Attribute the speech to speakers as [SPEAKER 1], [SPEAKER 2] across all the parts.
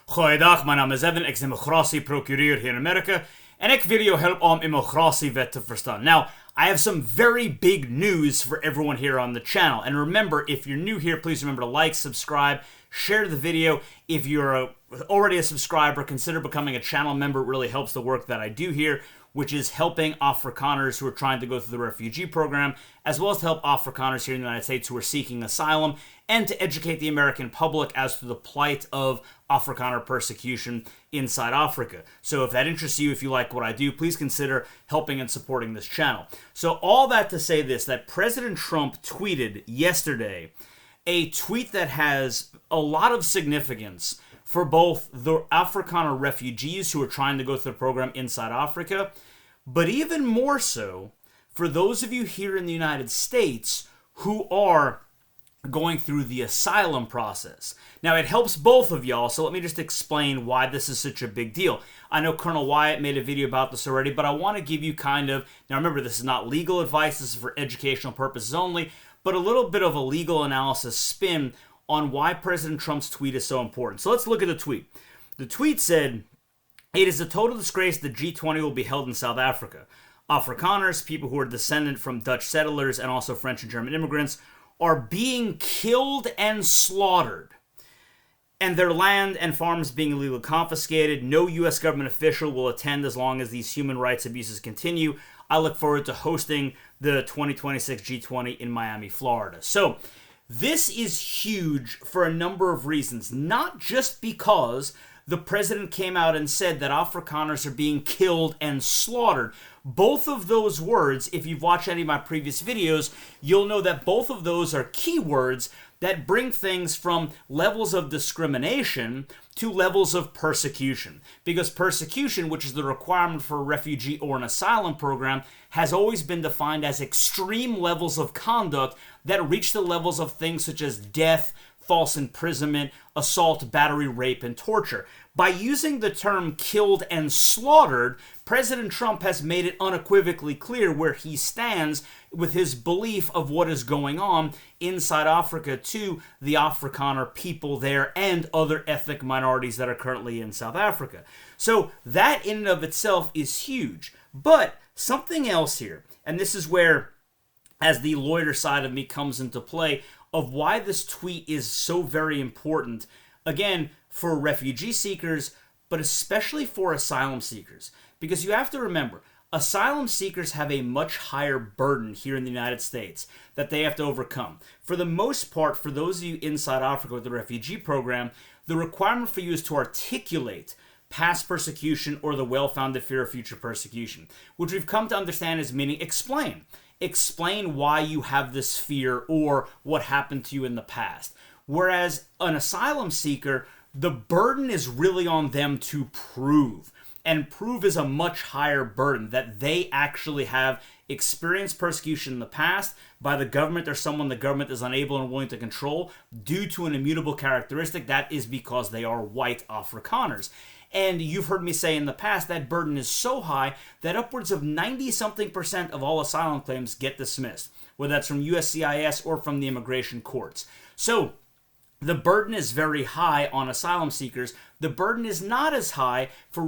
[SPEAKER 1] Goeiedag, mijn naam is Evan, ik ben immigratieprocureur here in America, en ik wil jou helpen om immigratiewet te verstaan. Now, I have some very big news for everyone here on the channel, and remember, if you're new here, please remember to like, subscribe, share the video. If you're already a subscriber, consider becoming a channel member. It really helps the work that I do here, which is helping Afrikaners who are trying to go through the refugee program, as well as to help Afrikaners here in the United States who are seeking asylum, and to educate the American public as to the plight of Afrikaner persecution inside Africa. So if that interests you, if you like what I do, please consider helping and supporting this channel. So all that to say this, that President Trump tweeted yesterday a tweet that has a lot of significance for both the Afrikaner refugees who are trying to go through the program inside Africa, but even more so for those of you here in the United States who are going through the asylum process. Now, it helps both of y'all, so let me just explain why this is such a big deal. I know Colonel Wyatt made a video about this already, but I want to give you kind of, now remember, this is not legal advice, this is for educational purposes only, but a little bit of a legal analysis spin on why President Trump's tweet is so important. So let's look at the tweet. The tweet said, "It is a total disgrace that G20 will be held in South Africa. Afrikaners, people who are descendant from Dutch settlers and also French and German immigrants, are being killed and slaughtered, and their land and farms being illegally confiscated. No U.S. government official will attend as long as these human rights abuses continue. I look forward to hosting the 2026 G20 in Miami, Florida." So this is huge for a number of reasons, not just because the president came out and said that Afrikaners are being killed and slaughtered. Both of those words, if you've watched any of my previous videos, you'll know that both of those are keywords that bring things from levels of discrimination to levels of persecution. Because persecution, which is the requirement for a refugee or an asylum program, has always been defined as extreme levels of conduct that reach the levels of things such as death, false imprisonment, assault, battery, rape, and torture. By using the term killed and slaughtered, President Trump has made it unequivocally clear where he stands with his belief of what is going on inside Africa to the Afrikaner people there and other ethnic minorities that are currently in South Africa. So that in and of itself is huge. But something else here, and this is where, as the lawyer side of me comes into play, of why this tweet is so very important, again, for refugee seekers, but especially for asylum seekers. Because you have to remember, asylum seekers have a much higher burden here in the United States that they have to overcome. For the most part, for those of you inside Africa with the refugee program, the requirement for you is to articulate past persecution or the well-founded fear of future persecution, which we've come to understand as meaning explain. Explain why you have this fear or what happened to you in the past. Whereas an asylum seeker, the burden is really on them to prove. And prove is a much higher burden, that they actually have experienced persecution in the past by the government or someone the government is unable and willing to control due to an immutable characteristic. That is because they are white Afrikaners. And you've heard me say in the past that burden is so high that upwards of 90-something% of all asylum claims get dismissed, whether that's from USCIS or from the immigration courts. So the burden is very high on asylum seekers. The burden is not as high for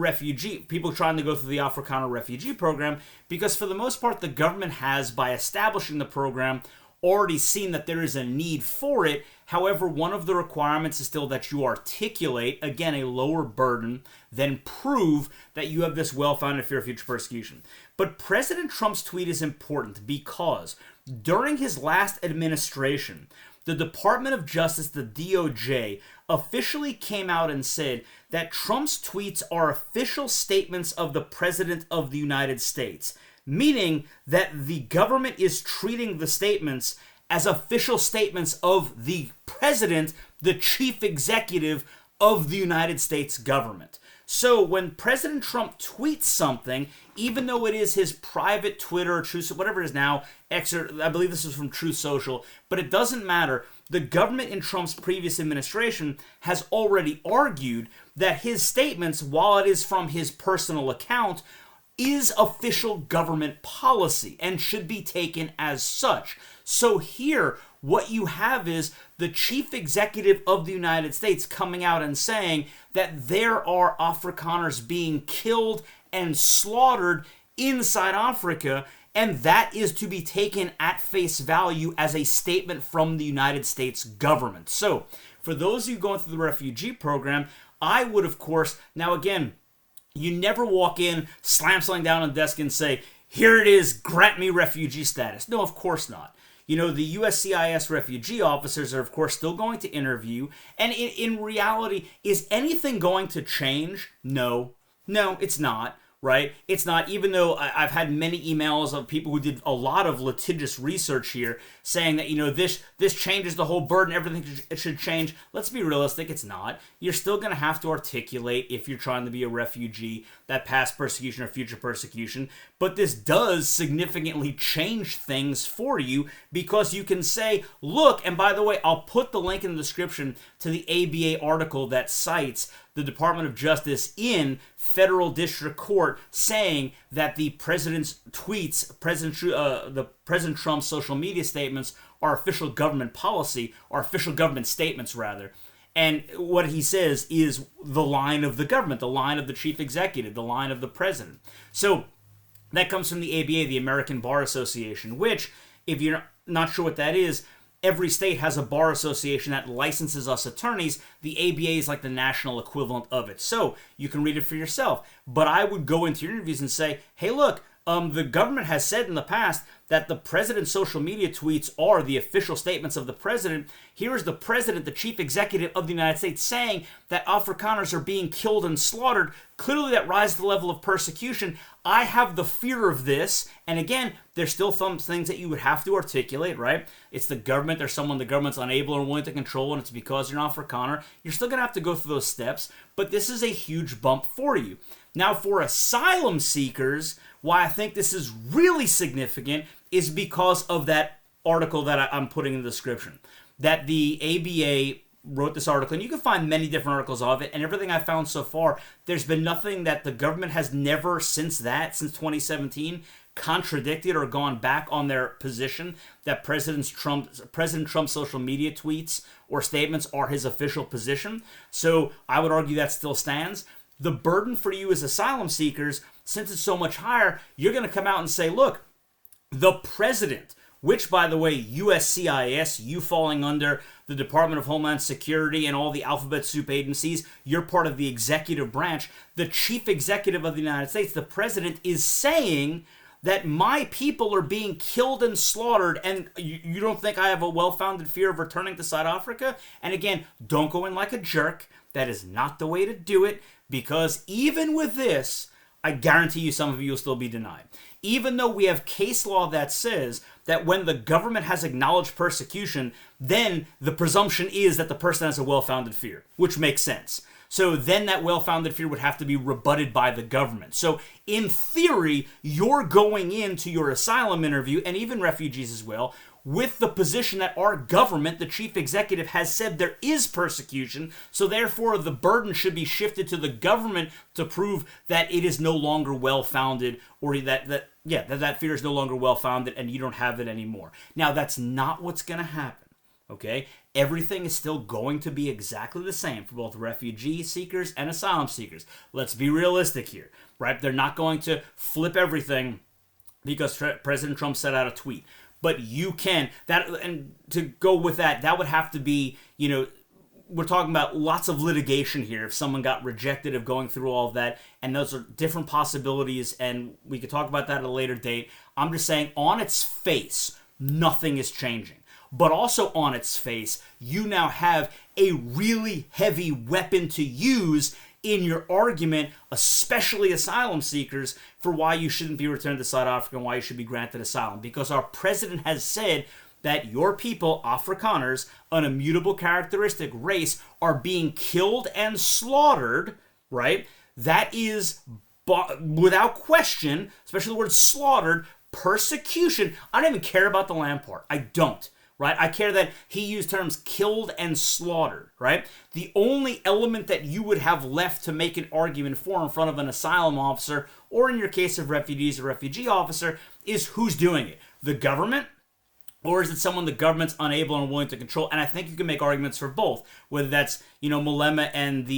[SPEAKER 1] people trying to go through the Afrikaner refugee program, because for the most part, the government has, by establishing the program, already seen that there is a need for it. However, one of the requirements is still that you articulate, again, a lower burden, then prove that you have this well-founded fear of future persecution. But President Trump's tweet is important because during his last administration, the Department of Justice, the DOJ, officially came out and said that Trump's tweets are official statements of the President of the United States, meaning that the government is treating the statements as official statements of the President, the Chief Executive of the United States government. So when President Trump tweets something, even though it is his private Twitter or Truth, whatever it is now, X, or I believe this is from Truth Social, but it doesn't matter. The government in Trump's previous administration has already argued that his statements, while it is from his personal account, is official government policy and should be taken as such. So here, what you have is the chief executive of the United States coming out and saying that there are Afrikaners being killed and slaughtered inside Africa, and that is to be taken at face value as a statement from the United States government. So, for those of you going through the refugee program, I would, of course, now again, you never walk in, slam something down on the desk and say, here it is, grant me refugee status. No, of course not. You know, the USCIS refugee officers are, of course, still going to interview. And in reality, is anything going to change? No. No, it's not. Right? It's not, even though I've had many emails of people who did a lot of litigious research here saying that, you know, this changes the whole burden, everything should change. Let's be realistic, it's not. You're still going to have to articulate, if you're trying to be a refugee, that past persecution or future persecution. But this does significantly change things for you, because you can say, look, and by the way, I'll put the link in the description to the ABA article that cites the Department of Justice in federal district court saying that the president's tweets, President Trump's social media statements are official government policy, or official government statements rather. And what he says is the line of the government, the line of the chief executive, the line of the president. So that comes from the ABA, the American Bar Association, which, if you're not sure what that is, every state has a bar association that licenses us attorneys. The ABA is like the national equivalent of it. So you can read it for yourself. But I would go into your interviews and say, hey, look, the government has said in the past that the president's social media tweets are the official statements of the president. Here is the president, the chief executive of the United States, saying that Afrikaners are being killed and slaughtered. Clearly that rises to the level of persecution. I have the fear of this. And again, there's still some things that you would have to articulate, right? It's the government. There's someone the government's unable or willing to control, and it's because you're an Afrikaner. You're still going to have to go through those steps. But this is a huge bump for you. Now, for asylum seekers, why I think this is really significant is because of that article that I'm putting in the description. That the ABA wrote this article, and you can find many different articles of it, and everything I've found so far, there's been nothing that the government has never since 2017, contradicted or gone back on their position that President Trump's social media tweets or statements are his official position. So I would argue that still stands. The burden for you as asylum seekers, since it's so much higher, you're going to come out and say, look, the president, which, by the way, USCIS, you falling under the Department of Homeland Security and all the alphabet soup agencies, you're part of the executive branch. The chief executive of the United States, the president, is saying that my people are being killed and slaughtered, and you don't think I have a well-founded fear of returning to South Africa? And again, don't go in like a jerk. That is not the way to do it, because even with this, I guarantee you some of you will still be denied. Even though we have case law that says that when the government has acknowledged persecution, then the presumption is that the person has a well-founded fear, which makes sense. So then that well-founded fear would have to be rebutted by the government. So in theory, you're going into your asylum interview, and even refugees as well, with the position that our government, the chief executive, has said there is persecution, so therefore the burden should be shifted to the government to prove that it is no longer well-founded, or that fear is no longer well-founded and you don't have it anymore. Now, that's not what's going to happen, okay? Everything is still going to be exactly the same for both refugee seekers and asylum seekers. Let's be realistic here, right? They're not going to flip everything because President Trump set out a tweet. But you can, and to go with that, that would have to be, we're talking about lots of litigation here if someone got rejected of going through all of that, and those are different possibilities, and we could talk about that at a later date. I'm just saying, on its face, nothing is changing. But also on its face, you now have a really heavy weapon to use in your argument, especially asylum seekers, for why you shouldn't be returned to South Africa and why you should be granted asylum. Because our president has said that your people, Afrikaners, an immutable characteristic race, are being killed and slaughtered, right? That is, without question, especially the word slaughtered, persecution. I don't even care about the land part. I don't. right? I care that he used terms killed and slaughtered, right? The only element that you would have left to make an argument for in front of an asylum officer, or in your case of refugees, a refugee officer, is who's doing it. The government, or is it someone the government's unable and unwilling to control? And I think you can make arguments for both, whether that's, Malema and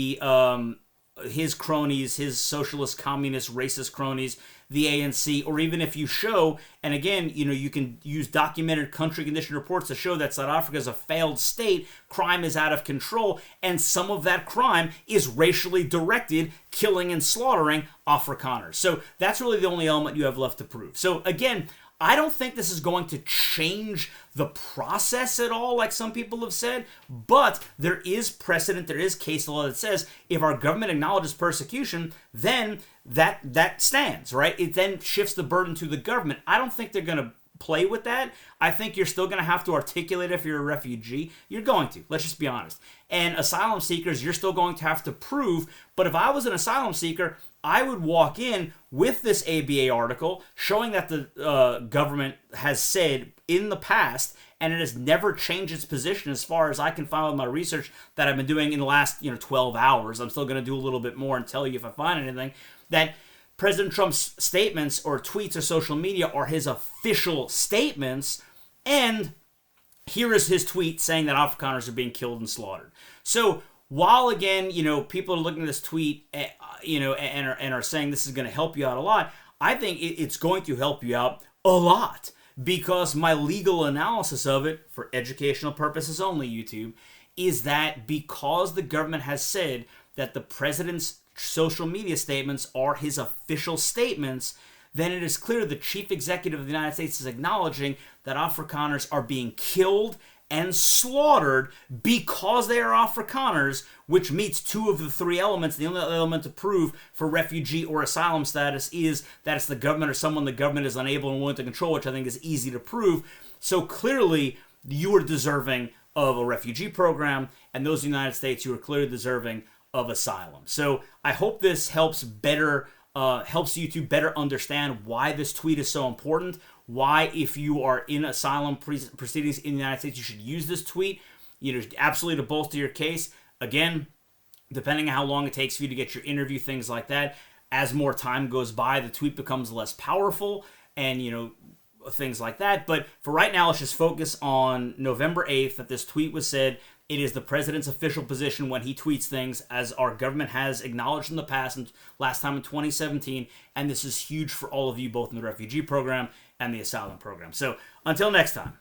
[SPEAKER 1] his cronies, his socialist, communist, racist cronies, the ANC, or even if you show, and again, you can use documented country condition reports to show that South Africa is a failed state, crime is out of control, and some of that crime is racially directed, killing and slaughtering Afrikaners. So that's really the only element you have left to prove. So again, I don't think this is going to change the process at all, like some people have said, but there is precedent, there is case law that says if our government acknowledges persecution, then that stands, right? It then shifts the burden to the government. I don't think they're going to play with that. I think you're still going to have to articulate if you're a refugee. You're going to. Let's just be honest. And asylum seekers, you're still going to have to prove. But if I was an asylum seeker, I would walk in with this ABA article showing that the government has said in the past, and it has never changed its position as far as I can find with my research that I've been doing in the last 12 hours. I'm still going to do a little bit more and tell you if I find anything, that President Trump's statements or tweets or social media are his official statements, and here is his tweet saying that Afrikaners are being killed and slaughtered. So while, again, people are looking at this tweet, and are saying this is going to help you out a lot, I think it's going to help you out a lot, because my legal analysis of it, for educational purposes only, YouTube, is that because the government has said that the president's social media statements are his official statements, then it is clear the chief executive of the United States is acknowledging that Afrikaners are being killed and slaughtered because they are Afrikaners, which meets two of the three elements. The only element to prove for refugee or asylum status is that it's the government or someone the government is unable and willing to control, which I think is easy to prove. So clearly, you are deserving of a refugee program, and those in the United States, you are clearly deserving of asylum. So I hope this helps you to better understand why this tweet is so important, why if you are in asylum proceedings in the United States, you should use this tweet, absolutely to bolster your case. Again, depending on how long it takes for you to get your interview, things like that, as more time goes by, the tweet becomes less powerful and, things like that. But for right now, let's just focus on November 8th that this tweet was said. It is the president's official position when he tweets things, as our government has acknowledged in the past, and last time in 2017, and this is huge for all of you, both in the refugee program and the asylum program. So until next time.